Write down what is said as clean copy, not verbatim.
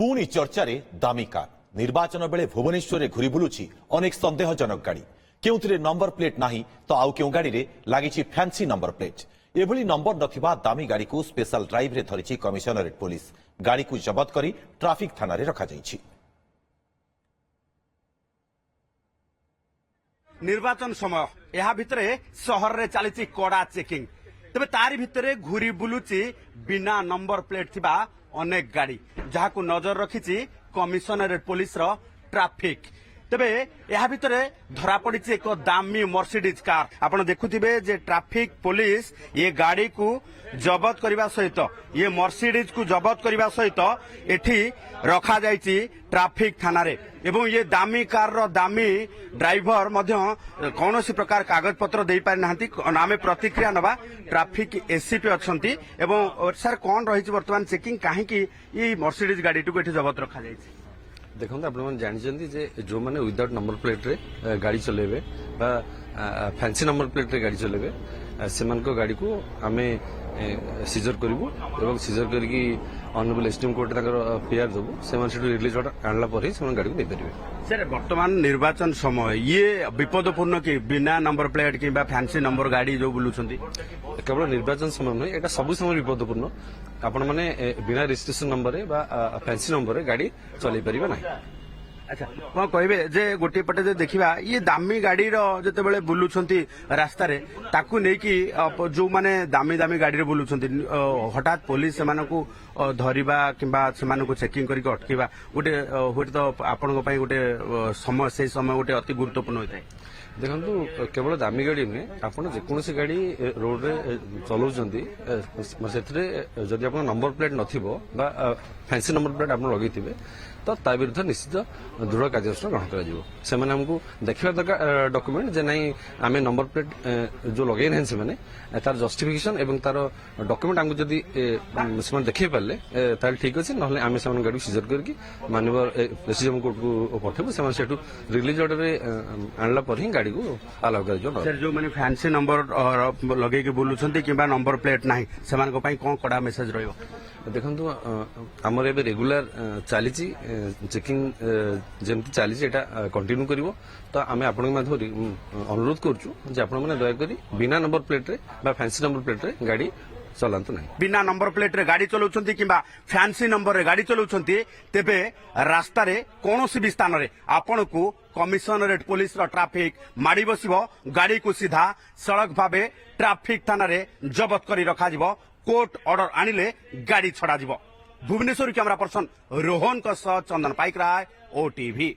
पुणी चर्चारे दामी कार निर्वाचन बेले भुवनेश्वर घुरी बुलुची अनेक संदेहजनक गाड़ी केउथिरे नंबर प्लेट नाही तो आउ केउ गाड़ी रे लागिची फैंसी नंबर प्लेट एभली नंबर नथिबा दामी गाड़ी को स्पेशल ड्राइव रे धरिची कमिशनरेट पुलिस गाड़ी को जबत करी ट्राफिक थाना रे रखा जाइछि। निर्वाचन समय यह भितरे सहर रे चली कड़ा चेकिंग तबे तारी भितरे घुरी बुलुची बिना नंबर प्लेट थिबा अनेक गाड़ी जहां नजर रखिछि कमिशनरेट पुलिस रो ट्राफिक तबे यह भितरे धरा पड़ी एक दामी मर्सिडीज कार आपण देखुथिबे जे ट्राफिक पुलिस ये गाड़ी को जबत करबा सहित ये मर्सिडीज को जबत करबा सहित एठी रखा जाइछि ट्राफिक थाना रे एवं ये दामी कार रो दामी ड्राइवर मध्य कौनसी प्रकार कागज पत्र दे पारि नाहंती आमे प्रतिक्रिया नबा ट्राफिक एसीपी अछंती एवं सर कोन रहिछि वर्तमान चेकिंग काहे कि ये मर्सिडीज गाड़ी को एठी जबत रखा जाइछि। देखो आप जानते जे जो मैंने विदाउट नंबर प्लेट रे गाड़ी चलेबे बा फैंसी नंबर प्लेट रे गाड़ी चलेबे से गाड़ी को आमे सीजर करूँ एवं सीजर करके ऑनरेबल एसडीएम कोर्ट पीआर देबू से रिलीज ऑर्डर आणला पर ही गाड़ी को देपारे। सर वर्तमान निर्वाचन समय ये विपदपूर्ण कि बिना नंबर प्लेट कि फैंसी नंबर गाड़ी जो बुलूछंती केवल निर्वाचन समय नुहे एटा सब समय विपदपूर्ण आपण माने बिना रजिस्ट्रेशन नंबर बा फैंसी नंबर गाड़ी चलाई परिबे नाही। अच्छा कौन कहे जे गोटे पटे जे देखा ये दामी गाड़ी जिते बड़े बुलूंट रास्तार ताकू नहीं जो माने दामी दामी गाड़ी रे बुलूंट हठात पुलिस से धरवा कि चेकिंग करके अटकेवा गोटे हुए तो आपण गोटे समय से समय गोटे अति गुरुत्वपूर्ण होता है। देखो केवल दामी गाड़ी नुहे आप जेकोसी गाड़ी रोड रे चलाउछंती जदि आप नंबर प्लेट नथिबो बा फैंसी नंबर प्लेट आप लगेथिबे तो ता विरुद्ध निश्चित दृढ़ कार्यानुष्ठान ग्रहण करा से हमको देखा दरकार डॉक्यूमेंट जे नहीं आम नंबर प्लेट जो लगे ना से तार जस्टिफिकेशन एवं तार डॉक्यूमेंट आमको जदि से देखे पारे ताल ठीक अच्छे ना आम से गाड़ी सीजर करके माननीय प्रेसिडेंट कोर्ट को पठेबू से रिलीज ऑर्डर आणला पर ही गाड़ी को अलाउ कर जो मैंने फैंसी नंबर लगे बुलूं कि नंबर प्लेट ना से कौन कड़ा मेसेज रही देखो आमर ए रेगुलर चली चेकिंग जमती चली कंटिन्यू कर तो आम आपण अनुरोध करूँ दयाकोरी बिना नंबर प्लेट रे बा फैंसी नंबर प्लेट रे गाड़ी चलांतु नहीं। बिना नंबर प्लेट रे गाड़ी चलाउछंती किंबा फैंसी नंबर रे गाड़ी चलाउछंती तेबे रास्ता रे कोनोसी भी स्थान रे आपण को कमिशनरेट पुलिस रो ट्रैफिक माड़ी बसिबो गाड़ी को सीधा सड़क भाबे ट्रैफिक थाना रे जबत करी रखा जिवो कोर्ट ऑर्डर आनिले गाड़ी छड़ा जिवो। भुवनेश्वर कैमरा पर्सन रोहन का सह चंदन पाइकराय ओटीवी।